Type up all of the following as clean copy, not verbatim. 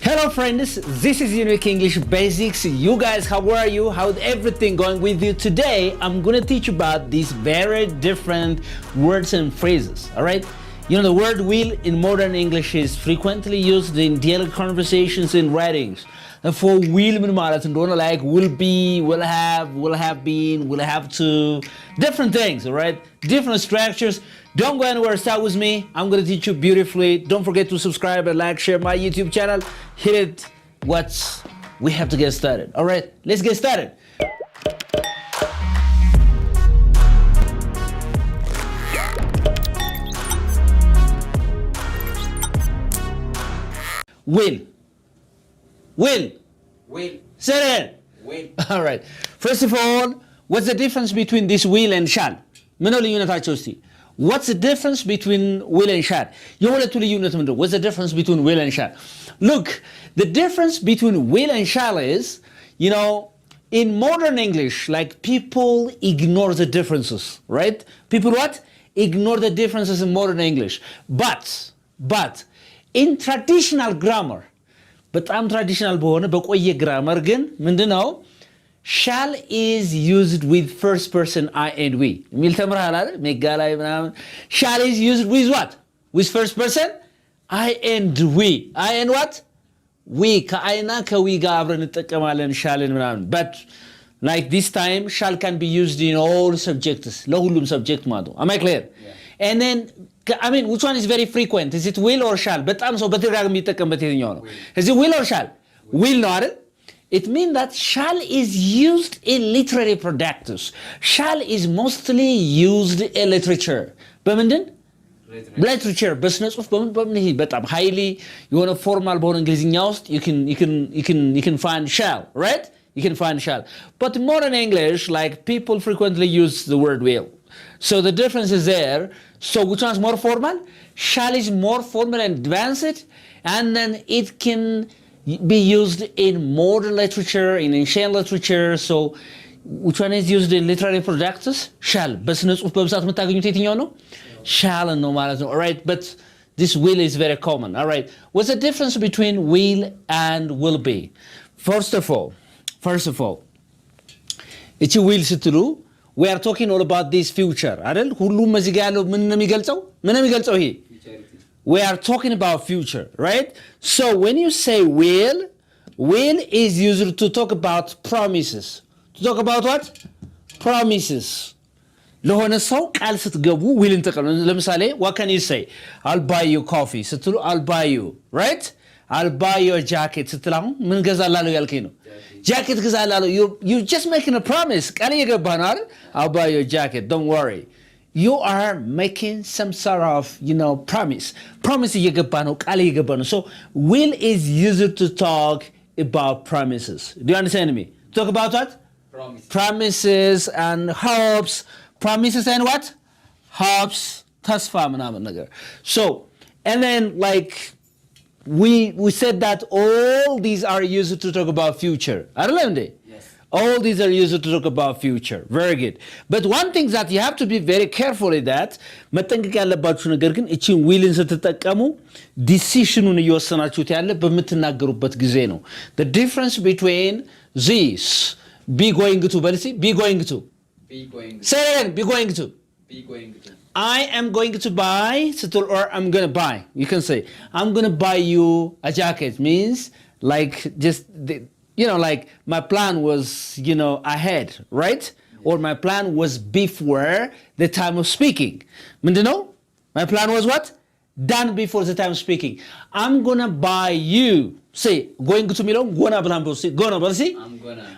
Hello friends, this is Unique English Basics. You guys, how are you? How's everything going with you? Today, I'm gonna teach you about these very different words and phrases, all right? You know, the word will in modern English is frequently used in daily conversations and writings. And for will ምን ማለት እንደሆነ like will be, will have been, will have to, different things, all right? Different structures. Don't go anywhere, start with me. I'm gonna teach you beautifully. Don't forget to subscribe and like, share my YouTube channel. Hit it. We have to get started. All right, let's get started. Will. Say it. Will. All right. First of all, what's the difference between this will and shall? ምን ነው ልዩነታቸው እስቲ? What's the difference between will and shall? የሁለቱ ልዩነት ምንድን ነው? What's the difference between will and shall? Look, the difference between will and shall is, you know, in modern English, like people ignore the differences, right? People what? Ignore the differences in modern English. But in traditional grammar, በጣም traditional በሆነ በቆየ grammar ግን ምንድነው? Shall is used with first person I and we. የሚል ተምረሃል አይደል? ሜጋ ላይ ምናምን shall is used with what? With first person I and we. I and what? We. ከአይና ከዊ ጋር አብረን እንጠቀማለን shallን ምናምን. But like this time shall can be used in all subjects. ለሁሉም subject ማለት ነው. Am I clear? Yeah. And then I mean, which one is very frequent? Is it will or shall? በጣም ሰው በተደጋጋሚ የሚጠቀምበት የትኛው ነው? Is it will or shall? Will ነው አይደል? It means that shall is used in literary products. Shall is mostly used in literature. በምንድን? Literature. በስነ ጽሁፍ በምን ይሄ በጣም highly የሆነ formal በሆነ እንግሊዝኛ ውስጥ you can find shall, right? You can find shall. But in modern English, like people frequently use the word will. So the difference is there. So which one is more formal? Shall is more formal and advanced, and then it can be used in modern literature, in ancient literature. So which one is used in literary products? Shall. በስነ ጽሁፍ በብዛት የምታገኙት የትኛው ነው? Shall ነው ማለት ነው. All right, but this will is very common. All right, what's the difference between will and will be? First of all, እቺ will ስትሉ we are talking all about this future አይደል? ሁሉም እዚህ ጋር ያለው ምን ነው የሚገልጸው ይሄ? We are talking about future, right? So when you say will is used to talk about promises. To talk about what? Promises. ለሆነ ሰው ቃል ስትገቡ willን ተቀበሉ። ለምሳሌ what can you say? I'll buy you coffee ስትሉ I'll buy you, right? I'll buy you a jacket ስትላው ምን ገዛላለሁ ያልከኝ ነው? Jacket ገዛላለሁ. You just making a promise. ቃል እየገባህ ነው አይደል? I'll buy you a jacket. Don't worry. You are making some sort of, you know, promise እየገባህ ነው፣ ቃል እየገባህ ነው. So will is used to talk about promises. Do you understand me? Talk about what? Promises and hopes. Promises and what? Hopes. ተስፋ ምናምን ነገር. So and then like we said that all these are used to talk about future. አይደለም እንዴ? All these are used to talk about future. Very good. But one thing that you have to be very careful is that መጠንቀቅ ያለባችሁ ነገር ግን እቺን willን ስትጠቀሙ ዲሲሽኑን እየወሰናችሁት ያለ በምትናገሩበት ጊዜ ነው. The difference between this be going to በልሲ be going to say it again, be going to I am going to buy or I'm going to buy. You can say I'm going to buy you a jacket means like just you know, like my plan was, you know, ahead, right? Or my plan was before the time of speaking. ምንድነው? My plan was what? Done before the time of speaking. I'm gonna buy you. Say, going to ሚለው gonna ብላን በል see, gonna በል see?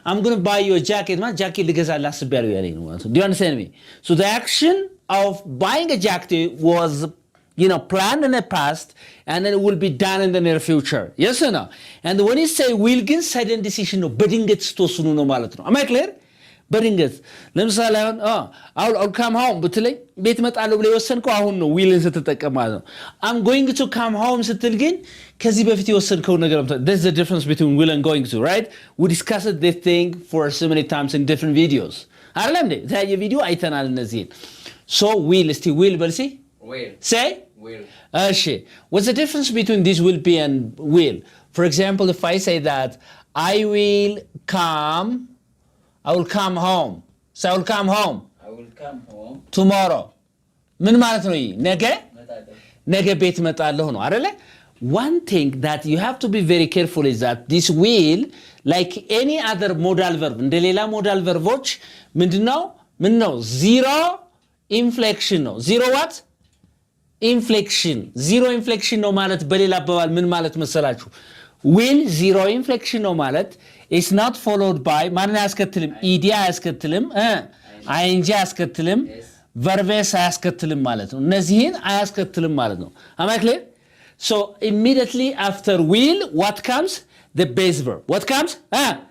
I'm gonna buy you a jacket. ማለት jacket ልገዛልህ አስቤያለሁ ያለኝ ነው ማለት ነው. Do you understand me? So the action of buying a jacket was, you know, planned in the past, and then it will be done in the near future. Yes or no? And when you say will ግን sudden decision ነው፣ በድንገት ስትወስኑ ነው ማለት ነው። Am I clear? በድንገት ለምሳሌ አሁን I'll come home ብትለኝ ቤት እመጣለሁ ብለህ የወሰንከው አሁን ነው willን ስትጠቀም ማለት ነው። I'm going to come home ስትል ግን ከዚህ በፊት የወሰንከው ነገር ነው። There's the difference between will and going to, right? We discussed this thing for so many times in different videos. አይደለም እንዴ? የተለያየ ቪዲዮ አይተናል እነዚህን። So will እስቲ will በል Will. Say? Will. What's the difference between this will be and will? For example, if I say that I will come home. So I will come home tomorrow. ምን ማለት ነው? ነገ ቤት እመጣለሁ ነው አይደለ? One thing that you have to be very careful is that this will, like any other modal verb, እንደ ሌላ modal verboች ምንድነው? Zero inflection ነው። Zero what? Inflection. Zero inflection ነው ማለት በሌላ አባባል ምን ማለት መሰላችሁ? Will zero inflection ነው ማለት is not followed by ማንን አያስከትልም? ed አያስከትልም፣ ing አያስከትልም፣ verb አያስከትልም ማለት ነው። እነዚህን አያስከትልም ማለት ነው። Am I clear? So immediately after will, what comes? The base verb. What comes?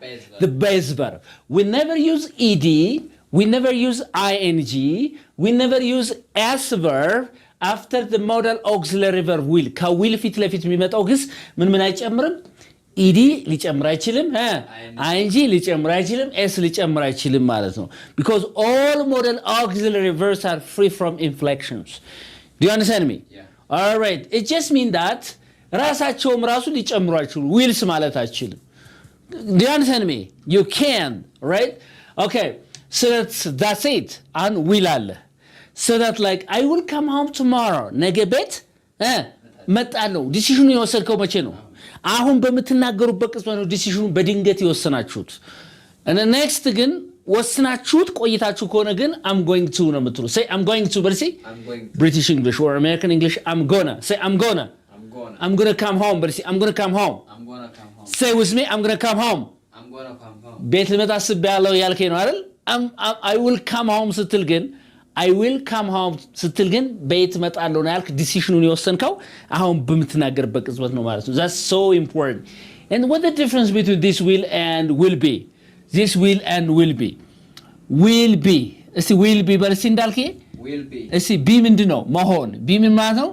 Base verb. The base verb. We never use ed, we never use ing, we never use s verb after the modal auxiliary verb will. ከዊል ፊት ለፊት የሚመጣው ግስ ምን አይጨምርም? ed ሊጨምር አይችልም፣ ing ሊጨምር አይችልም፣ s ሊጨምር አይችልም ማለት ነው። Because all modal auxiliary verbs are free from inflections. Do you understand me? Yeah. All right. It just means that ራሳቸውም ራሱ ሊጨምሩ አይችሉም። ዊልስ ማለት አይችልም። Do you understand me? You can, right? Okay. So that's it. And will አለ. So that like I will come home tomorrow. ነገ ቤት መጣለሁ። ዲሲሽኑ የወሰድከው መቼ ነው? አሁን በምትናገሩበት ቅጽበት ነው ዲሲሽኑ በድንገት የወሰናችሁት። and next ግን ወስናችሁት ቆይታችሁ ከሆነ ግን I'm going to ነው የምትሉ። say I'm going to በል see British English or American English I'm gonna say I'm gonna come home በል see I'm gonna come home. Say with me I'm gonna come home. ቤት ልመጣ አስቤያለሁ ያልከኝ ነው አይደል? I will come home ስትል ግን I will come home ስትል ግን ቤት እመጣለሁ ነው ያልክ። ዲሲሽኑን የወሰንከው አሁን በምትናገርበት ቅጽበት ነው ማለት ነው። That's so important. And what the difference between this will and will be? This will and will be. Will be. እስቲ will be በል እስቲ እንዳልክ will be። እስቲ be ምንድነው? መሆን። be ምን ማለት ነው?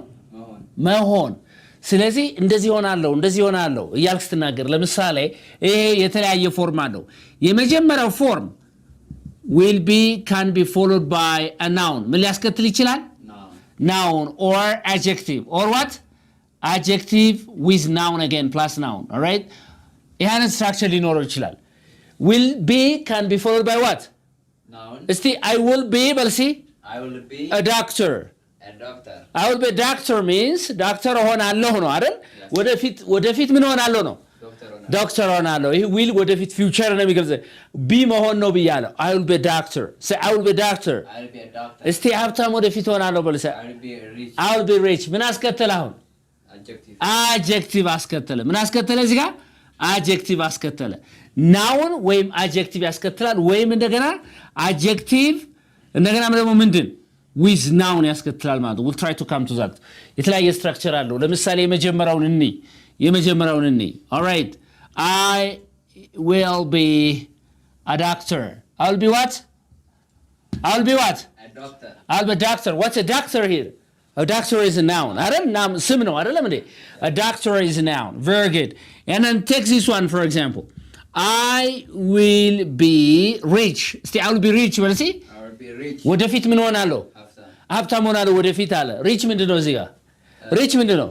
መሆን። ስለዚህ እንደዚህ ሆናለሁ እያልክ ስትናገር ለምሳሌ ይሄ የተለያየ ፎርም አለው። የመጀመሪያው ፎርም will be can be followed by a noun. ምን ሊያስከትል ይችላል? Noun or adjective or what? Adjective with noun again plus noun. All right? ይሄን ስትራክቸር ሊኖረው ይችላል። Will be can be followed by what? Noun. እስቲ I will be በል እስቲ I will be a doctor. I will be a doctor means doctor ሆናለሁ ነው አይደል? ወደፊት ምን ሆናለሁ ነው? ዶክተር ሆናለሁ። ይሄ will ወደፊት ፊውቸር ነው የሚገልጸው። ቢ መሆን ነው ብያለሁ። I will be a doctor. Say I will be a doctor. እስቲ ሀብታም ወደፊት ሆናለሁ በል። say I will be rich. ምን አስከተለ አሁን? adjective አስከተለ። ምን አስከተለ እዚህ ጋር? adjective አስከተለ። ናውን ወይም adjective ያስከትላል ወይም እንደገና adjective እንደገና ደግሞ ምንድን with noun ያስከትላል ማለት ነው። We'll try to come to that. የተለያየ ስትራክቸር አለው። ለምሳሌ የመጀመሪያውን እንይ All right. I will be a doctor. I will be what? A doctor. I'll be a doctor. What's a doctor here? A doctor is a noun. አይደል? ስም ነው አይደለም እንዴ? A doctor is a noun. Very good. And then take this one for example. I will be rich. See, I will be rich. Well, see? I will be rich. ወደፊት ምን ሆናለሁ? ሀብታም ሆናለሁ ወደፊት አለ። ሪች ምንድነው እዚህ ጋር? ሪች ምንድነው?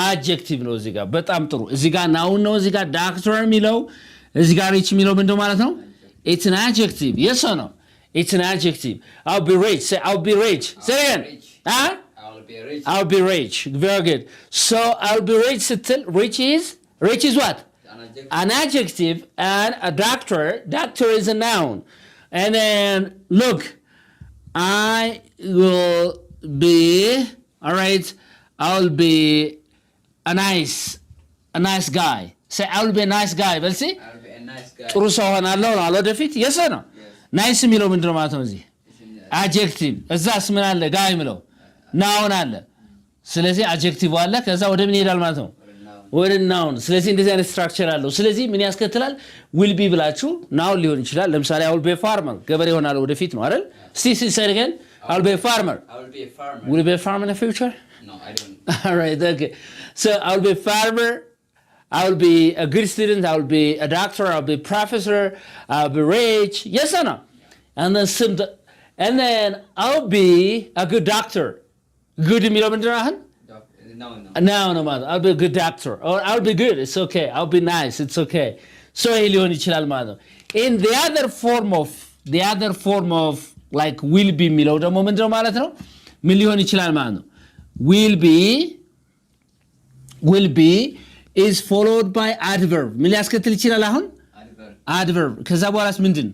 አድጀክቲቭ ነው እዚህ ጋር። በጣም ጥሩ። እዚህ ጋር ናውን ነው፣ እዚህ ጋር ዳክተር የሚለው፣ እዚህ ጋር ሪች የሚለው ምንድነው ማለት ነው? It's an adjective. Yes or no? It's an adjective. I'll be rich. Say I'll be rich. Say it again. Huh? I'll be rich. Very good. So I'll be rich ስትል rich is what? An adjective. And a doctor is a noun. And then look, I will be, all right, I'll be a nice guy. Say I'll be a nice guy. Well, see? I'll be a nice guy. ጥሩ ሰው ሆናለሁ ነው ወደፊት። yes or no? ናይስ የሚለው ምንድነው ማለት ነው እዚህ? adjective። እዛስ ምን አለ? ጋይ የሚለው ናውን አለ። ስለዚህ adjective አለ። ከዛ ወደ ምን ይሄዳል ማለት ነው? ወደ ናውን። ስለዚህ እንደዚህ አይነት ስትራክቸር አለው። ስለዚህ ምን ያስከትላል? will be ብላችሁ ናውን ሊሆን ይችላል። ለምሳሌ I will be a farmer። ገበሬ ሆናለሁ ወደፊት ነው አይደል? See say it again. I'll be a farmer. Will you be a farmer in the future? No, I don't. All right, okay. So I'll be a farmer. I'll be a good student. I'll be a doctor. I'll be a professor. I'll be rich. Yes or no? And then I'll be a good doctor. Good የሚለው ምንድን ነው አሁን? No. ማለት I'll be a good doctor or I'll be good it's okay I'll be nice it's okay so ይሄ ሊሆን ይችላል ማለት ነው in the other form of like will be የሚለው ደግሞ ምንድነው ማለት ነው ምን ሊሆን ይችላል ማለት ነው will be is followed by adverb ምን ሊያስከትል ይችላል አሁን adverb ከዛ በኋላስ ምንድን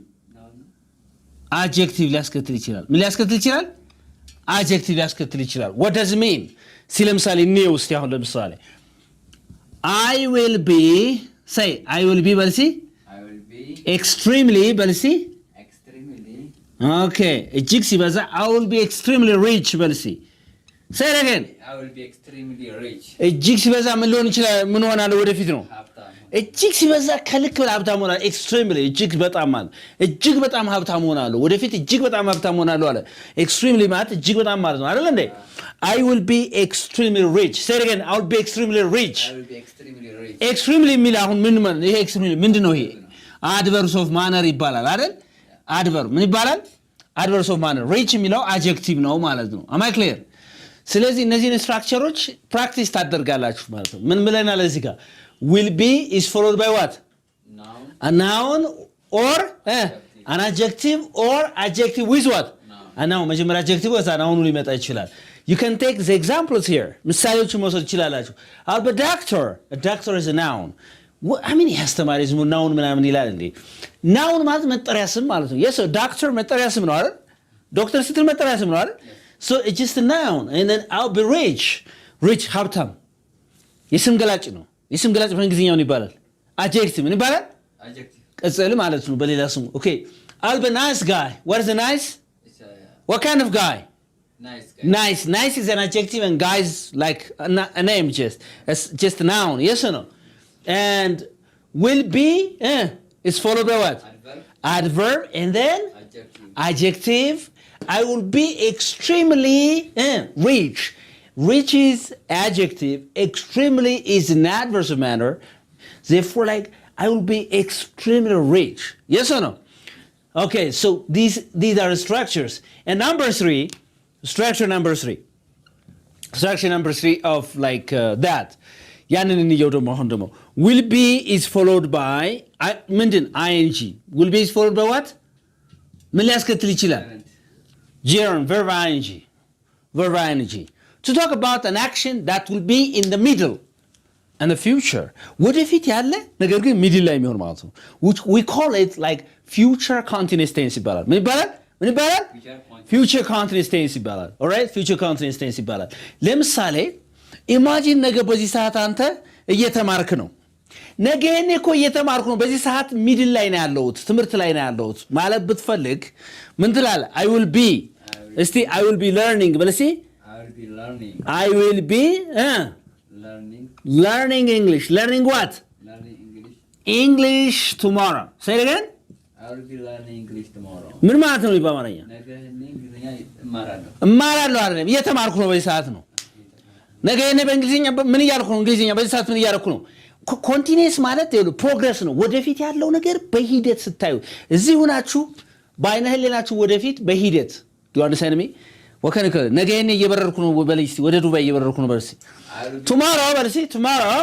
adjective ሊያስከትል ይችላል ምን ሊያስከትል ይችላል adjective ሊያስከትል ይችላል what does it mean ለምሳሌ ነው እስቲ አሁን ለምሳሌ I will be say I will be በልሲ extremely በልሲ okay እጅግ ሲበዛ I will be extremely rich በልሲ say it again I will be extremely rich እጅግ ሲበዛ ምን ሊሆን ይችላል ምን ሆናለሁ ወደፊት ነው እጅግ ሲበዛ ከልክ በላይ ሀብታም ሆናለሁ extremely እጅግ በጣም ማለት እጅግ በጣም ሀብታም ሆናለሁ ወደፊት እጅግ በጣም ሀብታም ሆናለሁ አለ extremely ማለት እጅግ በጣም ማለት ነው አይደል እንዴ I will be extremely rich say it again I will be extremely rich extremely የሚል አሁን ምን ማለት ይሄ extremely ምንድነው ይሄ adverb of manner ይባላል አይደል adverb ምን ይባላል adverb of manner rich የሚለው adjective ነው ማለት ነው am I clear ስለዚህ እነዚህን ስትራክቸሮች ፕራክቲስ ታደርጋላችሁ ማለት ነው ምን ብለናል እዚህ ጋር will be is followed by what a noun or an adjective or adjective with what a noun መጀመሪያ adjective with a noun ሊመጣ ይችላል you can take the examples here ምሳሌዎችን መውሰድ ይችላላችሁ I'll be a doctor is a noun I mean ያስተማሪ ዝሙ ናውን ምናምን ይላል እንዴ ናውን ማለት መጠሪያ ስም ማለት ነው yes doctor መጠሪያ ስም ነው አይደል ዶክተር ስትል መጠሪያ ስም ነው አይደል so it's just a noun and then I'll be rich ሀብታም የስም ገላጭ ነው የስም ገላጭ በእንግሊዝኛው ይባላል adjective ምን ይባላል adjective ቅጽል ማለት ነው በሌላ ስሙ okay I'll be nice guy what is a nice what kind of guy nice is an adjective and guy is like a name just a noun yes or no and will be is followed by what adverb and then adjective I will be extremely rich is adjective extremely is an adverb manner therefore like I will be extremely rich yes or no okay so these are structures and structure number 3 of like that ያንን እንየው ደግሞ አሁን ደግሞ will be is followed by ምንድን ing will be is followed by what ምን ሊያስከትል ይችላል gerund verb ing to talk about an action that will be in the middle and the future ወደፊት ያለ ነገር ግን ሚድል ላይ የሚሆን ማለት ነው which we call it like future continuous tense ይባላል ምን ይባላል future continuous tense ይባላል alright future continuous tense ይባላል ለምሳሌ ኢማጂን ነገ በዚህ ሰዓት አንተ እየተማርክ ነው ነገ እኔ እኮ እየተማርኩ ነው በዚህ ሰዓት ሚድል ላይ ነው ያለሁት ትምህርት ላይ ነው ያለሁት ማለት ብትፈልግ ምን ትላለህ I will be እስቲ I will be learning በለሲ I will be learning English learning what English tomorrow say it again I will be learning English tomorrow ምን ማለት ነው በአማርኛ ነገ እንግሊዝኛ እማራለሁ አይደለም እየተማርኩ ነው በዚህ ሰዓት ነው ነገ እኔ በእንግሊዝኛ ምን እያልኩ ነው እንግሊዝኛ በዚህ ሰዓት ምን እያልኩ ነው ኮንቲኒየስ ማለት ይኸውልህ ፕሮግረስ ነው ወደፊት ያለው ነገር በሂደት ስታዩ እዚህ ሆናችሁ በአይነ ህሊናችሁ ወደፊት በሂደት do you understand me ወከነከ ነገ እኔ እየበረርኩ ነው በለሲ ወደ ዱባይ እየበረርኩ ነው በለሲ tomorrow በለሲ tomorrow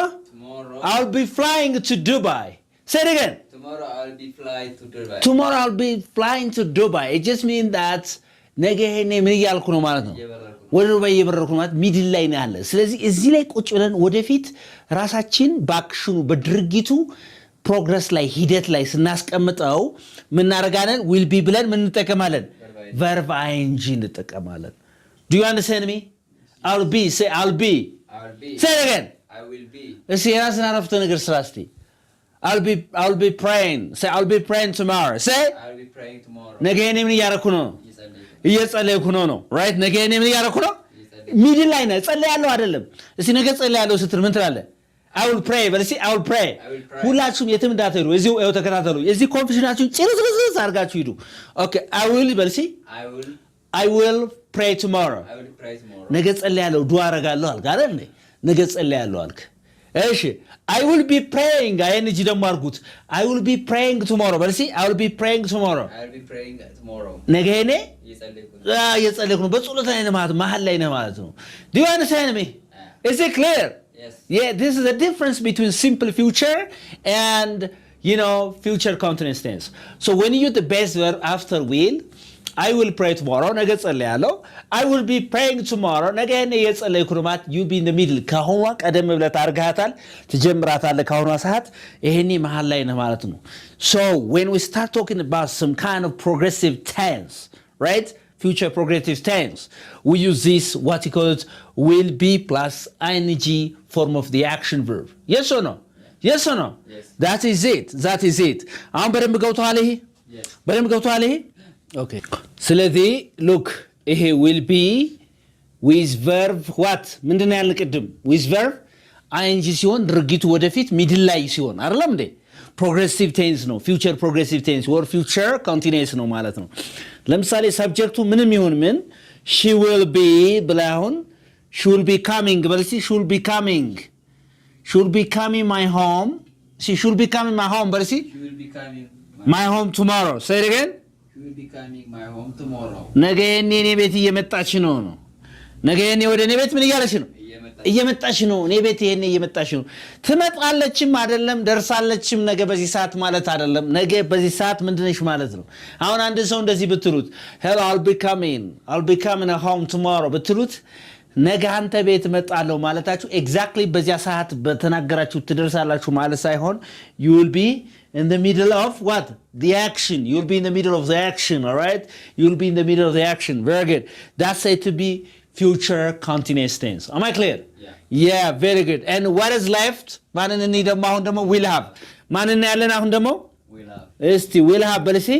I'll be flying to Dubai say it again tomorrow I'll be flying to Dubai it just means that ነገ እኔ ምን እያልኩ ነው ማለት ነው ወደ ዱባይ እየበረርኩ ነው ማለት ሚድል ላይ ነው ያለ ስለዚህ እዚህ ላይ ቁጭ ብለን ወደፊት ራሳችን በአክሽኑ በድርጊቱ ፕሮግረስ ላይ ሂደት ላይ ስናስቀምጠው ምን እናደርጋለን will be ብለን ምን እንጠቀማለን verb ing እንጠቀማለን do you understand me I'll be say I'll be say it again I will be እሺ የራስን አረፍተ ነገር ስራ እስቲ I'll be praying say I'll be praying tomorrow say I'll be praying tomorrow ነገ እኔ ምን እያደረኩ ነው እየጸለይኩ ነው right ነገ እኔ ምን እያደረኩ ነው ሚድል ላይ ነው ጸልያለሁ አይደለም እስቲ ነገ ጸልያለሁ ስትል ምን ትላለህ I will pray but see I will pray ሁላችሁም የትም እንዳትሄዱ እዚሁ ተከታተሉ እዚህ ኮንፊሽናችሁን ጭርዝርዝ አድርጋችሁ ሂዱ okay I will pray tomorrow ነገ ጸልያለሁ ዱዓ አደርጋለሁ አልክ አይደል ነገ ጸልያለሁ አልክ እሺ I will be praying አይንጂ ደግሞ አድርጉት I will be praying tomorrow but see I will be praying tomorrow ነገ እኔ እየጸለይኩ ነው በጸሎት ላይ ነህ ማለት መሀል ላይ ነህ ማለት ነው do you understand me Is it clear? Yes. Yeah, this is the difference between simple future and, future continuous tense. So when you use the base verb after will, I will pray tomorrow. ነገ ጸልያለሁ. I will be praying tomorrow. ነገ እኔ የጸለይኩ ነው ማለት you be in the middle. ከአሁኗ ቀደም ብለህ ታርጋታል፣ ትጀምራታለህ ከአሁኗ ሰዓት። ይሄኔ መሀል ላይ ነህ ማለት ነው። So when we start talking about some kind of progressive tense, right? Future progressive tense. We use this, what you call it, will be plus ing form of the action verb. Yes or no? Yes or no? Yes. That is it. That is it. አሁን በደንብ ገብቶሃል ይሄ? Yes. በደንብ ገብቶሃል ይሄ? Okay. ስለዚህ look ይሄ will be with verb what? ምንድን ነው ያልን ቅድም? with verb ing ሲሆን ድርጊቱ ወደፊት ሚድል ላይ ሲሆን አይደለም እንዴ? ፕሮግሬሲቭ ቴንስ ነው። ፊውቸር ፕሮግሬሲቭ ቴንስ ወር ፊውቸር ኮንቲኒየስ ነው ማለት ነው። ለምሳሌ ሰብጀክቱ ምንም ይሁን ምን she will be ብለህ አሁን she will be coming በል እስኪ she will be coming my home she will be coming my home በል እስኪ She will be coming my home tomorrow say it again She will be coming my home tomorrow. ነገ እኔ ቤት እየመጣች ነው። ነገ እኔ ወደ እኔ ቤት ምን እያለች ነው? እየመጣች ነው። እኔ ቤት ይሄን እየመጣች ነው። ትመጣለችም አይደለም ደርሳለችም ነገ በዚህ ሰዓት ማለት አይደለም። ነገ በዚህ ሰዓት ምንድነሽ ማለት ነው። አሁን አንድ ሰው እንደዚህ ብትሉት hello I'll be coming home tomorrow ብትሉት ነገ አንተ ቤት እመጣለሁ ማለታችሁ ኤግዛክትሊ በዚያ ሰዓት በተናገራችሁ ትደርሳላችሁ ማለት ሳይሆን you will be in the middle of what? The action. You'll be in the middle of the action, all right? You'll be in the middle of the action. Very good. That's said to be future continuous tense. Am I clear? Yeah, very good. And what is left? ማንን እንደሞ አሁን ደግሞ will have. ማንን ያለን አሁን ደግሞ Will have. እስቲ will have በል እስኪ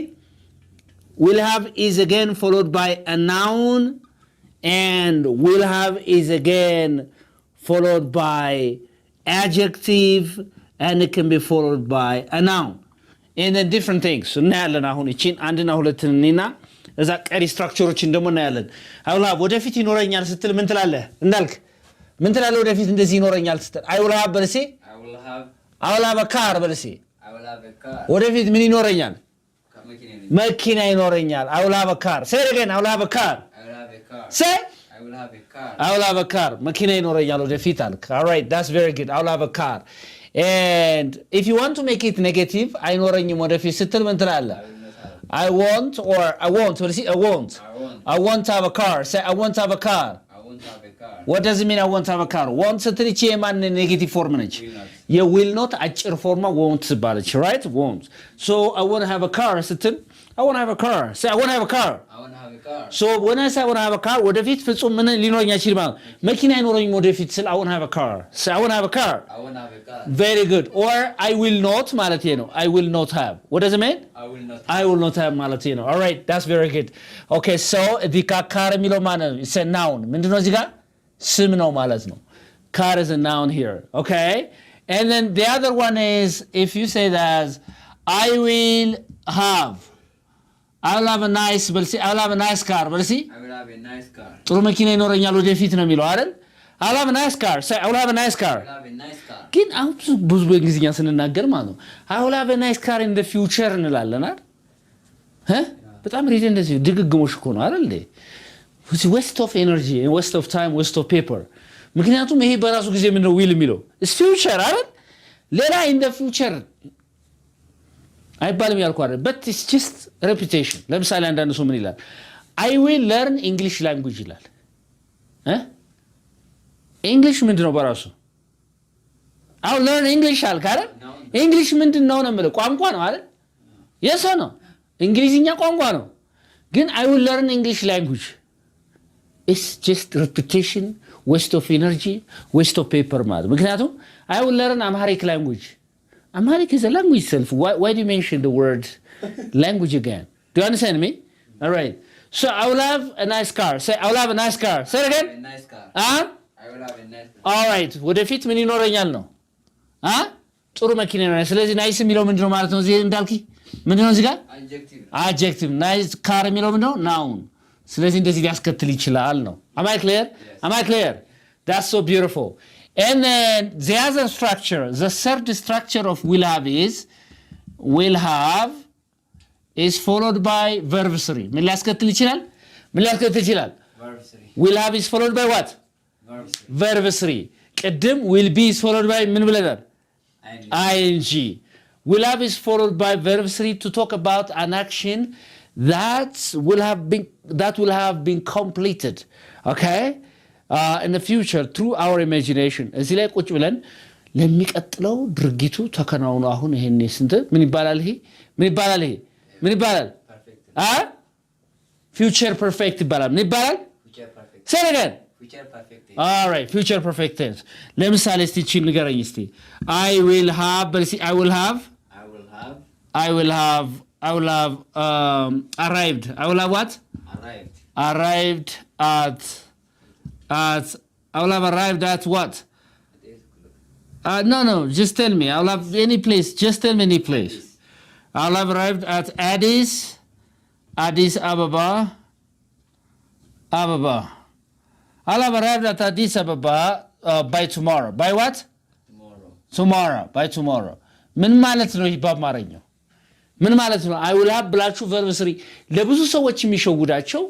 will have is again followed by a noun and will have is again followed by adjective and it can be followed by a noun and then different things. እናያለን አሁን እቺን አንድና ሁለትን እና እዛ ቀሪ ስትራክቸሮችን ደግሞ እናያለን። አውላ ወደፊት ይኖረኛል ስትል ምን ትላለህ? እንዳልክ ምን ትላለህ? ወደፊት እንደዚህ ይኖረኛል ስትል I will have በል እስኪ I will have a car በል እስኪ ወደፊት ምን ይኖረኛል? መኪና ይኖረኛል። I will have a car. Say it again. I will have a car. Say I will have a car. መኪና ይኖረኛል ወደፊት አልክ። All right, that's very good. I will have a car. And if you want to make it negative አይኖረኝም ወደፊት ስትል ምን ትላለህ? I won't or I won't. What is it? I won't have a car. Say I won't have a car. What does it mean I won't have a car? won't ስትል እቺ የማን ኔጌቲቭ ፎርም ነች? የዊል ኖት አጭር ፎርማ won't ትባለች right? won't. So I want to have a car ስትል I want to have a car. Say I want to have a car. So when I say I want to have a car ወደፊት ፍጹም ምን ሊኖረኝ አይችልም ማለት መኪና አይኖረኝም ወደፊት ስል I want to have a car. Say I want to have a car. Very good. Or I will not ማለት ነው. I will not have. What does it mean? I will not have ማለት ነው. All right, that's very good. Okay, so the car የሚለው ማለት ነው it's a noun. ምንድነው እዚህ ጋር ስም ነው ማለት ነው. Car is a noun here. Okay? And then the other one is if you say that I will have a nice I'll have a nice car በል እስኪ ጥሩ መኪና ይኖረኛል ወደፊት ነው የሚለው አይደል? I'll have a nice car. Say I will have a nice car. ግን አሁን ብዙ በእንግሊዝኛ ስንናገር ማለት ነው I will have a nice car in the future እንላለን አይደል? በጣም ሪድ እንደዚህ ድግግሞሽ እኮ ነው አይደል? waste of energy, waste of time, waste of paper. ምክንያቱም ይሄ በራሱ ጊዜ ምን ነው will የሚለው is future አይደል? ሌላ in the future አይባልም ያልኩ አይደል? but it's just repetition. ለምሳሌ አንዳንድ ሰው ምን ይላል? I will learn English language ይላል። እንግሊሽ ምንድነው በራሱ? I'll learn English አልክ አይደል? እንግሊሽ ምንድነው ነው የምለው? ቋንቋ ነው አይደል? yes or no? እንግሊዝኛ ቋንቋ ነው። ግን I will learn English language. It's just repetition, waste of energy, waste of paper ማለት ምክንያቱም I will learn Amharic language. Amharic is a language itself. Why do you mention the word language again? Do you understand me? All right. So I will have a nice car. Say I will have a nice car. Say it again. A nice car. I will have a nice car. All right. ወደፊት ምን ይኖረኛል ነው? ጥሩ መኪና ነው። ስለዚህ ናይስ የሚለው ምንድነው ማለት ነው? እዚህ እንዳልኪ ምንድነው እዚህ ጋር? Adjective. Nice car የሚለው ምንድነው? Noun. ስለዚህ እንደዚህ ሊያስከትል ይችላል ነው። Am I clear? Yes. Am I clear? That's so beautiful. And then the other structure, the third structure of will have is followed by verb 3. ምን ሊያስከትል ይችላል? Verb 3. Will have is followed by what? Verb 3. Verb 3. ቅድም will be is followed by ምን ብለናል? ing. Will have is followed by verb 3 to talk about an action that will have been completed. Okay? In the future through our imagination. እዚህ ላይ ቁጭ ብለን ለሚቀጥለው ድርጊቱ ተከናውኖ አሁን ይሄን ስንት ምን ይባላል? ምን ይባላል? future perfect ይባላል። ምን ይባላል? future perfect. say it again. future perfect. all right, future perfect tense. ለምሳሌ እስቲ እቺ ንገረኝ እስቲ I will have arrived. I will have what? Arrived at I will have arrived at what? No, just tell me. I will have any place. Just tell me any place. I will have arrived at Addis Ababa. I will have arrived at Addis Ababa by tomorrow. By what? Tomorrow. By tomorrow. ምን ማለት ነው ይህ በአማርኛው? ምን ማለት ነው? I will have ብላችሁ verb 3 ለብዙ ሰዎች የሚሸውዳቸው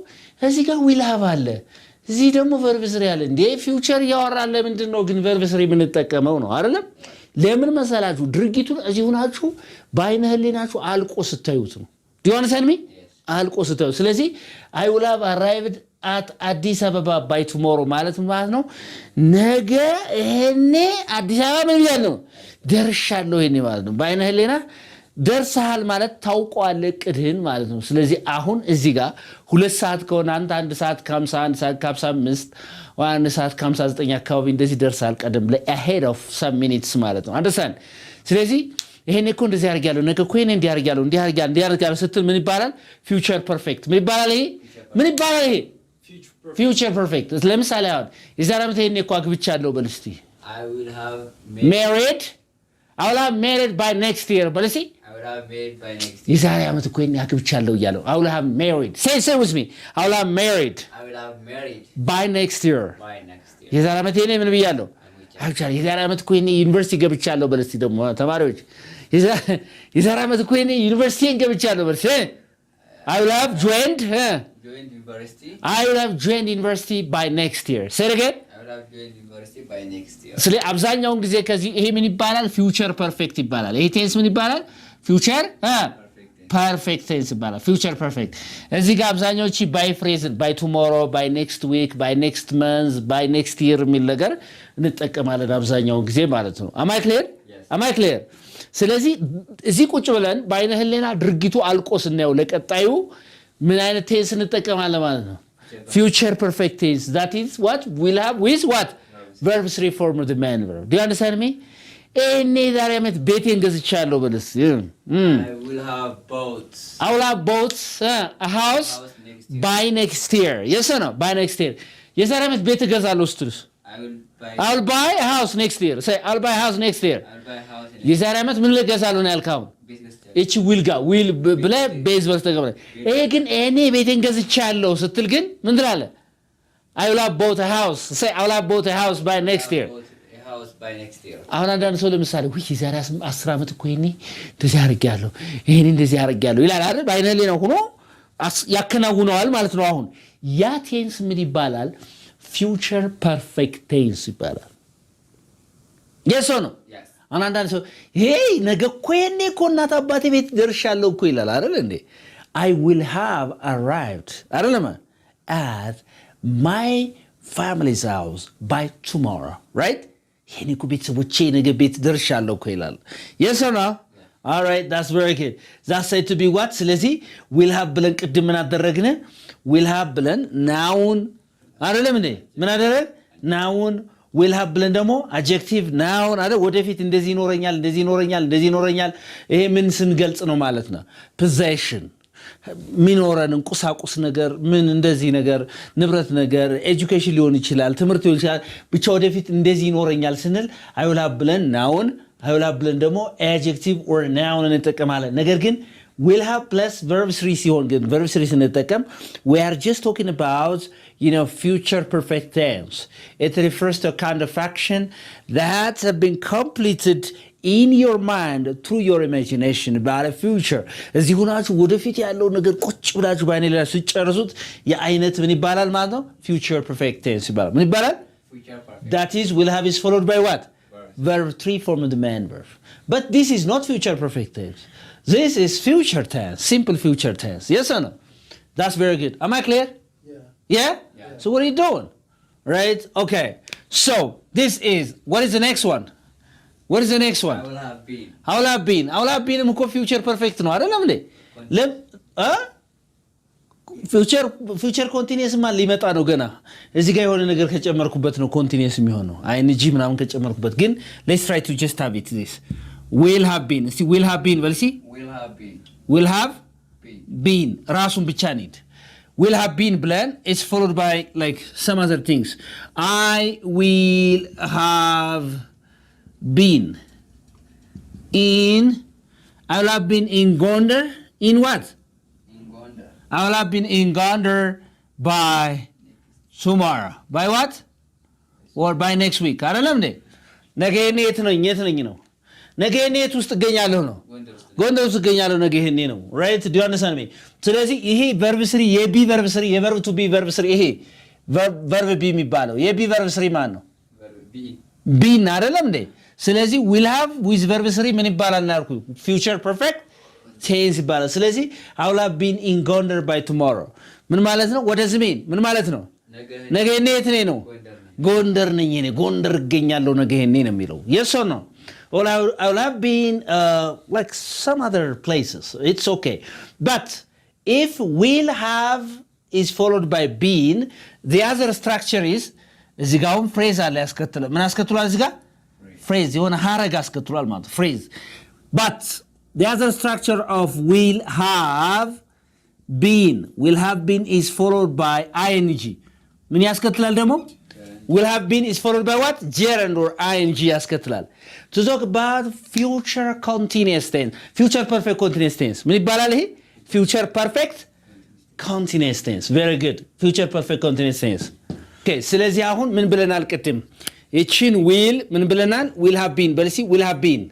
እዚህ ጋር will have አለ እዚህ ደግሞ verb 3 አለ እንዴ ፊውቸር ያወራል ለምንድን ነው ግን verb 3 የምንጠቀመው ነው አይደለም ለምን መሰላችሁ ድርጊቱን እዚህ ሆናችሁ በአይነ ህሊናችሁ አልቆ ስታዩት ነው do you understand me አልቆ ስታዩት ስለዚህ I will have arrived at Addis Ababa by tomorrow ማለት ነው ነገ እኔ አዲስ አበባ ምን ያለው ደርሻለሁ ይሄኔ ማለት ነው በአይነ ህሊና ደርሰሃል ማለት ታውቋል እቅድህን ማለት ነው ስለዚህ አሁን እዚህ ጋር 2 ሰዓት ከሆነ አንተ 1 ሰዓት ከ51 ሰዓት ከ55 ወይ 1 ሰዓት ከ59 አካባቢ እንደዚህ ደርሰሃል ቀደም ላይ ahead of some minutes ማለት ነው አንደሳን ስለዚህ ይሄን እኮ እንደዚህ ያርጋለሁ ነገ እኮ ይሄን እንዲያርጋለሁ ስትል ምን ይባላል future perfect ምን ይባላል ይሄ future perfect ለምሳሌ አሁን የዛሬ ዓመት ይሄን እኮ አግብቻለሁ በል እስቲ I will have married by next year but see I will have married by next year የዛሬ ዓመት እኮ ይሄን አግብቻለሁ እያለው I will have married say with me I will have married by next year የዛሬ ዓመት ይሄን ምን ብያለሁ አግብቻለሁ የዛሬ ዓመት እኮ ይሄን ዩኒቨርሲቲ ገብቻለሁ በል እስቲ ደግሞ ተማሪዎች የዛሬ ዓመት እኮ ይሄን ዩኒቨርሲቲ ገብቻለሁ በል I will have joined university by next year say it again by next year ስለ አብዛኛውን ጊዜ ከዚህ ይሄ ምን ይባላል future perfect ይባላል ይሄ ቴንስ ምን ይባላል future perfect tense ይባላል future perfect እዚህ ጋር አብዛኛዎቹ by phrase by tomorrow by next week by next month by next year የሚል ነገር እንጠቀማለን አብዛኛውን ጊዜ ማለት ነው am I clear ስለዚህ እዚህ ቁጭ ብለን በአይነ ህሊና ድርጊቱ አልቆ ስናየው ለቀጣዩ ምን አይነት ቴንስ እንጠቀማለን ማለት ነው future perfect tense that is what will have with what verb 3 form of the main verb do you understand me እኔ ዛሬ ዓመት ቤቴን ገዝቻለሁ በልስ I will have bought a house by next year yes or no by next year የዛሬ ዓመት ቤት እገዛለሁ ስትሉስ I'll buy a house next year say I'll buy a house next year የዛሬ ዓመት ምን ልገዛለሁ ነው ያልካው እቺ will ብለ ቤዝ በስተቀበለ ይሄ ግን እኔ ቤቴን ገዝቻለሁ ስትል ግን ምን ትላለህ I will have bought a house say I will have bought a house by next year አሁን አንዳንድ ሰው ለምሳሌ ወይ የዛሬ 10 ዓመት እኮ ይሄኔ እንደዚህ አርጋለሁ ይላል አይደል ባይነሌ ነው ሆኖ ያከናውነዋል ማለት ነው አሁን ያ ቴንስ ምን ይባላል future perfect tense ይባላል yes or no yes አንዳንድ ሰው hey ነገ እኮ ይሄኔ እኮ እናት አባቴ ቤት ደርሻለሁ እኮ ይላል አይደል እንዴ I will have arrived አይደለም at my family's house by tomorrow right ይሄኔ እኮ ቤተሰቦቼ ነገ ቤት ደርሻለሁ እኮ ይላል yes or no all right that's very good that's said to be what ስለዚህ will have ብለን ቅድም ምን አደረግነ will have ብለን noun አይደለም እንዴ ምን አደረግ noun will have ብለን ደግሞ adjective noun አይደል ወደፊት እንደዚህ ይኖረኛል ይሄ ምን ስንገልጽ ነው ማለት ነው possession ሚኖረን ቁሳቁስ ነገር ምን እንደዚህ ነገር ንብረት ነገር ኤጁኬሽን ሊሆን ይችላል ትምህርት ሊሆን ይችላል ብቻ ወደፊት እንደዚህ ይኖረኛል ስንል I will have ብለን noun I will have ብለን ደግሞ adjective or noun እንጠቀማለን ነገር ግን will have plus verb 3 ሲሆን ግን verb 3 ስንጠቀም we are just talking about future perfect tense it refers to a kind of action that have been completed in your mind through your imagination about a future እዚህ ሆናችሁ ወደፊት ያለው ነገር ቁጭ ብላችሁ ባይኔ ላይ ሲጨርሱት የአይነት ምን ይባላል ማለት ነው future perfect tense ይባላል ምን ይባላል Future perfect. That is, will have is followed by what? Verb 3 form of the main verb. But this is not future perfect tense. This is future tense, simple future tense. Yes or no? That's very good. Am I clear? Yeah? So what are you doing? Right? Okay. So this is, what is the next one? What is the next one? I will have been. I will have been. I will have been እኮ future perfect ነው አይደለም እንዴ? ፊውቸር ኮንቲኒየስ ማን ሊመጣ ነው ገና እዚህ ጋር የሆነ ነገር ከጨመርኩበት ነው ኮንቲኒየስ የሚሆነው አይንጂ ምናምን ከጨመርኩበት ግን let's try to just have it this will have been እስቲ will have been በል እስቲ will have been ራሱን ብቻ need will have been ብለን it's followed by like some other things I will have been in I will have been in Gondar in what I will have been in Gondar by tomorrow. By what? Or by next week. አይደለም እንዴ ነገ የት ነኝ ነው ነገ የት ውስጥ እገኛለሁ ነው ጎንደር ውስጥ እገኛለሁ ነገ ይሄኔ ነው right do you understand me ስለዚህ ይሄ verb 3 የቢ verb 3 የverb to be verb 3 ይሄ verb be የሚባለው የቢ verb 3 ማን ነው be አይደለም እንዴ ስለዚህ will have with verb 3 ምን ይባላል እናልኩ future perfect tense ይባላል ስለዚህ I will have been in Gondar by tomorrow ምን ማለት ነው what does it mean ምን ማለት ነው ነገ የት ነኝ ነው ጎንደር ነኝ እኔ ጎንደር እገኛለሁ ነገ የኔ ነው የሚለው yes or no well I will have been like some other places it's okay but if will have is followed by been the other structure is እዚህ ጋርም phrase አለ ያስከትላል ምን ያስከትላል እዚህ ጋር phrase የሆነ ሐረግ ያስከትላል ማለት phrase but the other structure of will have been is followed by ing ምን ያስከትላል ደግሞ will have been is followed by what gerund or ing ያስከትላል to talk about future continuous tense future perfect continuous tense ምን ይባላል ይሄ future perfect continuous tense very good future perfect continuous tense okay ስለዚህ አሁን ምን ብለናል ቅድም እቺን will ምን ብለናል will have been በልሲ will have been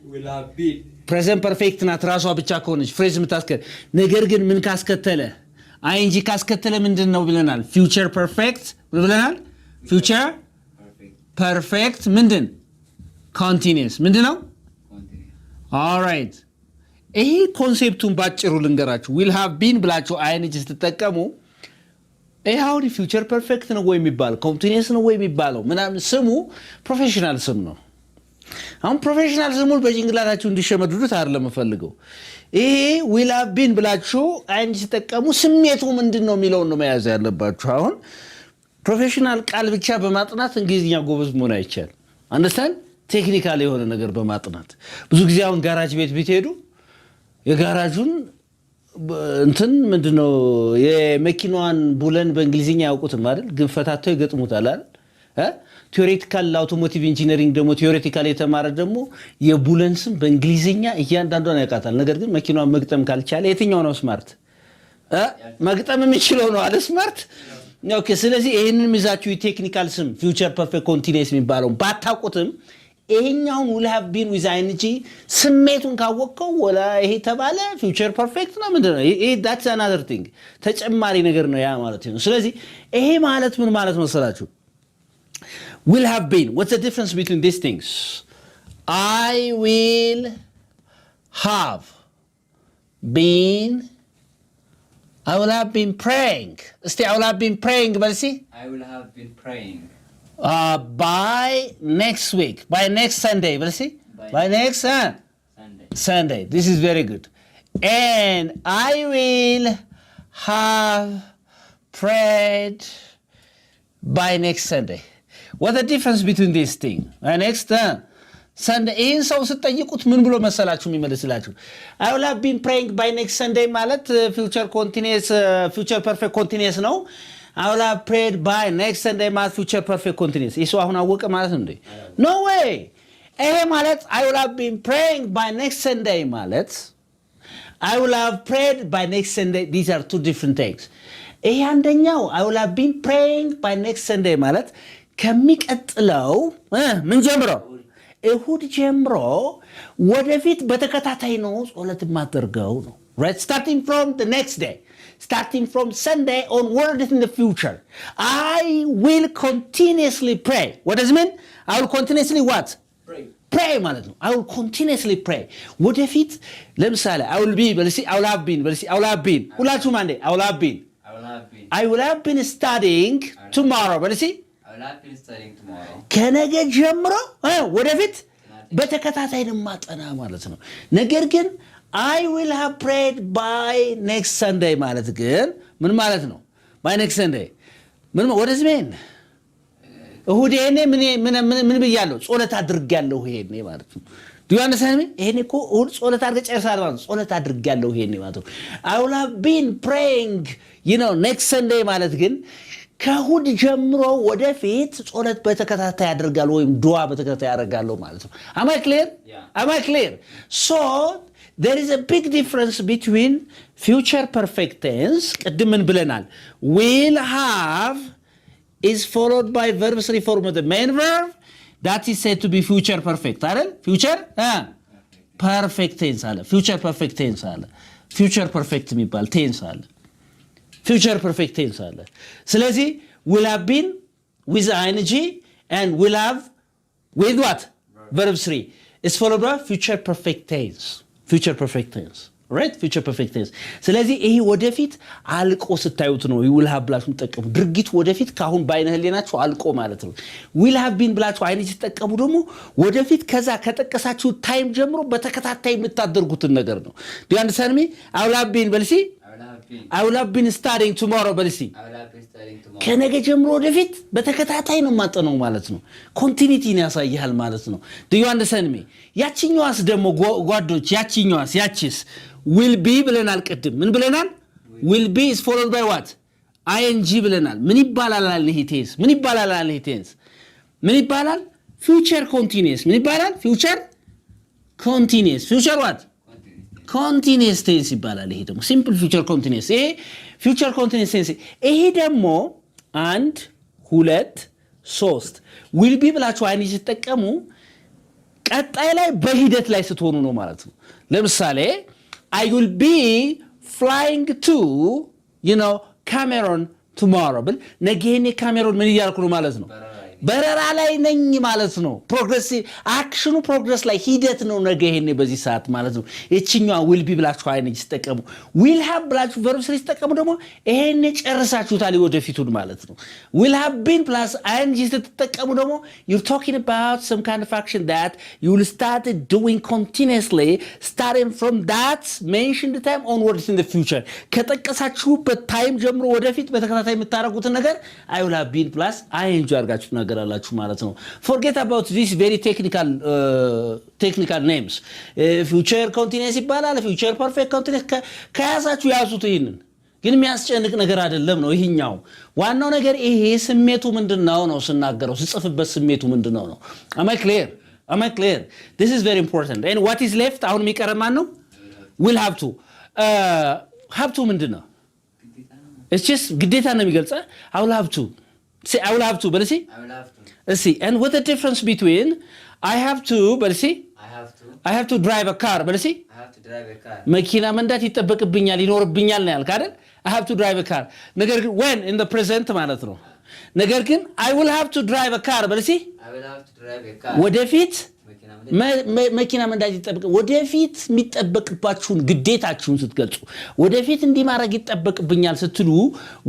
present perfect ናት ራሷ ብቻ ከሆነች phrase የምታስከትል ነገር ግን ምን ካስከተለ ing ካስከተለ ምንድነው ብለናል future perfect ምን ብለናል future perfect ምንድን continuous ምንድነው all right ይሄ ኮንሴፕቱን ባጭሩ ልንገራችሁ will have been ብላችሁ ing ስትጠቀሙ ይሄው future perfect ነው ወይ የሚባል continuous ነው ወይ የሚባለው ምናምን ስሙ ፕሮፌሽናል ስም ነው አሁን ፕሮፌሽናል ስሙን በጅንግላታችሁ እንዲሸመዱት አይደለም ፈልገው ይሄ will have been ብላችሁ ing ስትጠቀሙ ስሜቱ ምንድነው የሚለው ነው መያዝ ያለባችሁ አሁን ፕሮፌሽናል ቃል ብቻ በማጥናት እንግሊዝኛ ጎበዝ መሆን አይቻልም አንደርስታንድ ቴክኒካል የሆነ ነገር በማጥናት ብዙ ጊዜ አሁን ጋራጅ ቤት ብትሄዱ የጋራጁን እንትን ምንድነው የመኪናዋን ቡለን በእንግሊዝኛ ያውቁትም አይደል ግን ፈታተው ይገጥሙታል አይደል ቲዮሬቲካል አውቶሞቲቭ ኢንጂነሪንግ ደግሞ ቲዮሬቲካል የተማረ ደግሞ የቡለን ስም በእንግሊዝኛ እያንዳንዱን ያውቃታል ነገር ግን መኪናዋን መግጠም ካልቻለ የትኛው ነው ስማርት መግጠም የሚችለው ነው አይደል ስማርት ኦኬ ስለዚህ ይሄንን ይዛችሁ ቴክኒካል ስም future perfect continuous የሚባለው ባታውቁትም ይሄኛው will have been with ing ስሜቱን ካወቀው ወላ ይሄ ተባለ future perfect ነው ምንድነው ይሄ that's another thing ተጨማሪ ነገር ነው ያ ማለት ነው ስለዚህ ይሄ ማለት ምን ማለት መሰላችሁ will have been what's the difference between these things I will have been I will have been praying. Stay, I will have been praying, Balsi. I will have been praying. By next week. By next Sunday, Balsi. By next Sunday. This is very good. And I will have prayed by next Sunday. What's the difference between these things? Next Sunday. ይህን ሰው ስጠይቁት ምን ብሎ መሰላችሁ የሚመልስላችሁ I will have been praying by next Sunday ማለት future continuous future perfect continuous ነው I will have prayed by next Sunday ማለት future perfect continuous ይሄ አሁን አወቀ ማለት ነው እንዴ no way ይሄ ማለት I will have been praying by next Sunday ማለት I will have prayed by next Sunday these are two different things ይሄ አንደኛው I will have been praying by next Sunday ማለት ከሚቀጥለው ምን ጀምሮ እሁድ ጀምሮ ወደፊት በተከታታይ ነው ጸሎት ማድረጋው ነው right? Starting from the next day. Starting from Sunday onward in the future. I will continuously pray. What does it mean? I will continuously what? Pray ማለት ነው። I will continuously pray. ወደፊት ለምሳሌ I will be በልሲ I will have been በልሲ I will have been ሁላችሁም አንዴ I will have been I will have been studying tomorrow በልሲ I will have been studying tomorrow. ከነገ ጀምሮ ወደፊት በተከታታይ ማጠና ማለት ነው። ነገር ግን I will have prayed by next Sunday ማለት ግን ምን ማለት ነው? by next Sunday what does it mean? እሁድ ይሄኔ ምን ብያለሁ? ጾለት አድርጋለሁ ይሄኔ ማለት ነው። do you understand me? ይሄኔ እኮ እሁድ ጾለት አድርገ ጨርሳል ማለት ነው። ጾለት አድርጋለሁ ይሄኔ ማለት ነው። I will have been praying next Sunday ማለት ግን ከእሁድ ጀምሮ ወደፊት ጾለት በተከታታይ ያደርጋለሁ ወይም ዱዓ በተከታታይ ያደርጋለሁ ማለት ነው። am I clear? Yeah. Am I clear? So there is a big difference between future perfect tense ቅድም ምን ብለናል? will have is followed by verb 3 form of the main verb that is said to be future perfect አይደል? future perfect tense አለ። future perfect tense አለ። future perfect የሚባል tense አለ። future perfect tense አለ። ስለዚህ will have been with ing and will have with what? verb 3 is followed by future perfect tense. future perfect tense. right? future perfect tense. ስለዚህ ይሄ ወደፊት አልቆ ስታዩት ነው will have ብላችሁ ተጠቀሙ። ድርጊት ወደፊት ካሁን ባይነ ህሊናችሁ አልቆ ማለት ነው። will have been ብላችሁ አይን ሲተጠቀሙ ደግሞ ወደፊት ከዛ ከጠቀሳችሁ ታይም ጀምሮ በተከታታይ የምታደርጉትን ነገር ነው። do you understand me? I will have been በልሲ I will have been studying tomorrow በልሲ ከነገ ጀምሮ ወደፊት በተከታታይ ነው ማጠነው ማለት ነው። ኮንቲኒቲን ያሳያል ማለት ነው። do you understand me? ያቺኛዋስ ደግሞ ጓዶች ያቺስ will be ብለናል። ቅድም ምን ብለናል? will be is followed by what? ing ብለናል። ምን ይባላል ይሄ ቴንስ? ምን ይባላል? future continuous። ምን ይባላል? future continuous። future what? continuous tense ይባላል። ይሄ ደግሞ simple future continuous። ይሄ future continuous tense። ይሄ ደግሞ 1 2 3 will be ብላችሁ አይን ሲተጠቀሙ ቀጣይ ላይ በሂደት ላይ ስትሆኑ ነው ማለት ነው። ለምሳሌ I will be flying to Cameroon tomorrow ብል ነገኔ ካሜሮን ምን እያልኩ ነው ማለት ነው? በረራ ላይ ነኝ ማለት ነው። ፕሮግረስ አክሽኑ ፕሮግረስ ላይ ሂደት ነው ነገ ይሄኔ በዚህ ሰዓት ማለት ነው። እቺኛዋ will be ብላችሁ አይነጅ ተጠቀሙ። will have ብላችሁ verb 3 ተጠቀሙ ደግሞ ይሄኔ ጨርሳችሁታል ወደፊቱን ማለት ነው። will have been plus ing ተጠቀሙ ደግሞ you're talking about some kind of action that you will start doing continuously starting from that mentioned time onwards in the future ከጠቀሳችሁበት ታይም ጀምሮ ወደፊት በተከታታይ የምታረጉትን ነገር I will have been plus ing አድርጋችሁ ነገር አላችሁ ማለት ነው። forget about these very technical names. future continuous ይባላል፣ future perfect continuous ከያዛችሁ ያዙት። ይሄንን ግን የሚያስጨንቅ ነገር አይደለም ነው ይሄኛው። ዋናው ነገር ይሄ ስሜቱ ምንድነው ነው ስናገረው ስጽፍበት ስሜቱ ምንድነው ነው። am I clear? This is very important. and what is left አሁን የሚቀር ማን ነው? will have to ምንድነው? it's just ግዴታ ነው የሚገልጸው። I will have to say I will have to but see see and what the difference between I have to but see I have to drive a car but see I have to drive a car መኪና መንዳት ይጠበቅብኛል ይኖርብኛል ነው ያልካ አይደል? I have to drive a car ነገር ግን when in the present ማለት ነው። ነገር ግን I will have to drive a car but see I will have to drive a car ወደፊት መኪና መንዳት ይጠበቅ ወደፊት የሚጠበቅባችሁን ግዴታችሁን ስትገልጹ ወደፊት እንዲማረግ ይጠበቅብኛል ስትሉ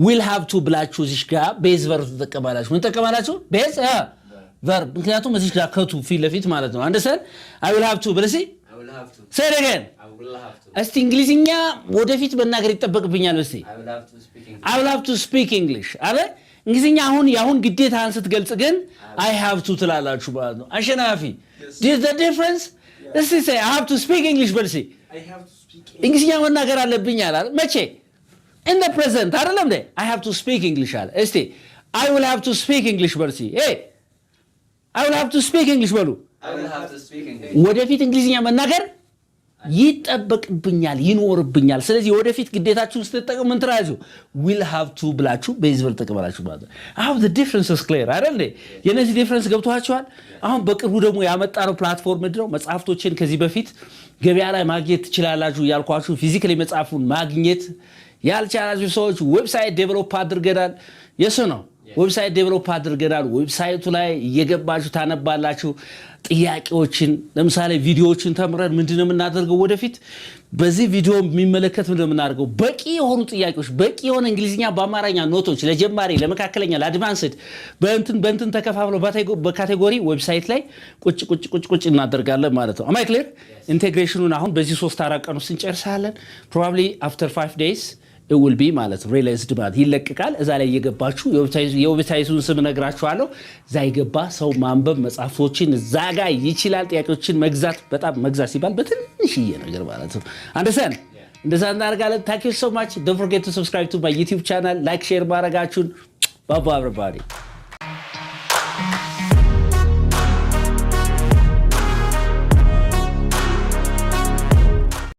will have to ብላችሁ እዚህ ጋር ቤዝ ቨርብ ተጠቀማላችሁ። ምን ተጠቀማላችሁ? ቤዝ ቨርብ። ምክንያቱም እዚህ ጋር ከቱ ፊት ለፊት ማለት ነው። አንደሰን I will have to ብለሲ I will have to say it again I will have to እስቲ እንግሊዝኛ ወደፊት መናገር ይጠበቅብኛል እስቲ I will have to speak English I will have to speak English አለ እንግሊዝኛ አሁን ግዴታን ስትገልጽ ግን I have to ትላላችሁ ማለት ነው። አሸናፊ This the difference? Yeah. Let's say I have to speak English but see I have to speak English መናገር አለብኝ አይደል? መቼ? In the present አይደለም እንዴ? I have to speak English አለ። እስቲ I will have to speak English but see hey I will have to speak English በሉ I will have to speak English ወደፊት እንግሊዝኛ መናገር ይጠበቅብኛል ይኖርብኛል ስለዚህ ወደፊት ግዴታችሁን ስትጠቀሙ ምን ትራዙ will have to ብላችሁ በይዝብል ተቀበላችሁ ማለት አሁን the difference is clear አይደል የነዚህ ዲፈረንስ ገብቷችኋል አሁን በቅርቡ ደግሞ ያመጣነው ፕላትፎርም ምንድነው መጽሐፍቶችን ከዚህ በፊት ገበያ ላይ ማግኘት ትችላላችሁ ያልኳችሁ ፊዚካሊ መጽሐፉን ማግኘት ያልቻላችሁ ሰዎች ዌብሳይት ዴቨሎፕ አድርገናል የሱ ነው ዌብሳይት ዴቨሎፕ አድርገናል ዌብሳይቱ ላይ እየገባችሁ ታነባላችሁ ጥያቄዎችን ለምሳሌ ቪዲዮዎችን ተምረን ምንድነው የምናደርገው ወደፊት በዚህ ቪዲዮ የሚመለከት ምንድነው የምናደርገው በቂ የሆኑ ጥያቄዎች በቂ የሆነ እንግሊዝኛ በአማርኛ ኖቶች ለጀማሪ ለመካከለኛ ለአድቫንስድ በእንትን ተከፋፍለው በካቴጎሪ ዌብሳይት ላይ ቁጭ እናደርጋለን ማለት ነው አማይ ክሊር ኢንቴግሬሽኑን አሁን በዚህ 3-4 ቀን ውስጥ እንጨርሳለን probably after 5 days it will be ማለት ሪላይዝድ ማለት ይለቀቃል እዛ ላይ እየገባችሁ የዌብሳይቱን ስም ነግራችኋለሁ እዛ ይገባ ሰው ማንበብ መጻፎችን እዛ ጋር ይችላል ጥያቄዎችን መግዛት በጣም መግዛት ሲባል በትንሽዬ ነገር ማለት ነው አንደሰን እንደዛ እናደርጋለን thank you so much don't forget to subscribe to my YouTube channel like share ማድረጋችሁን bye bye everybody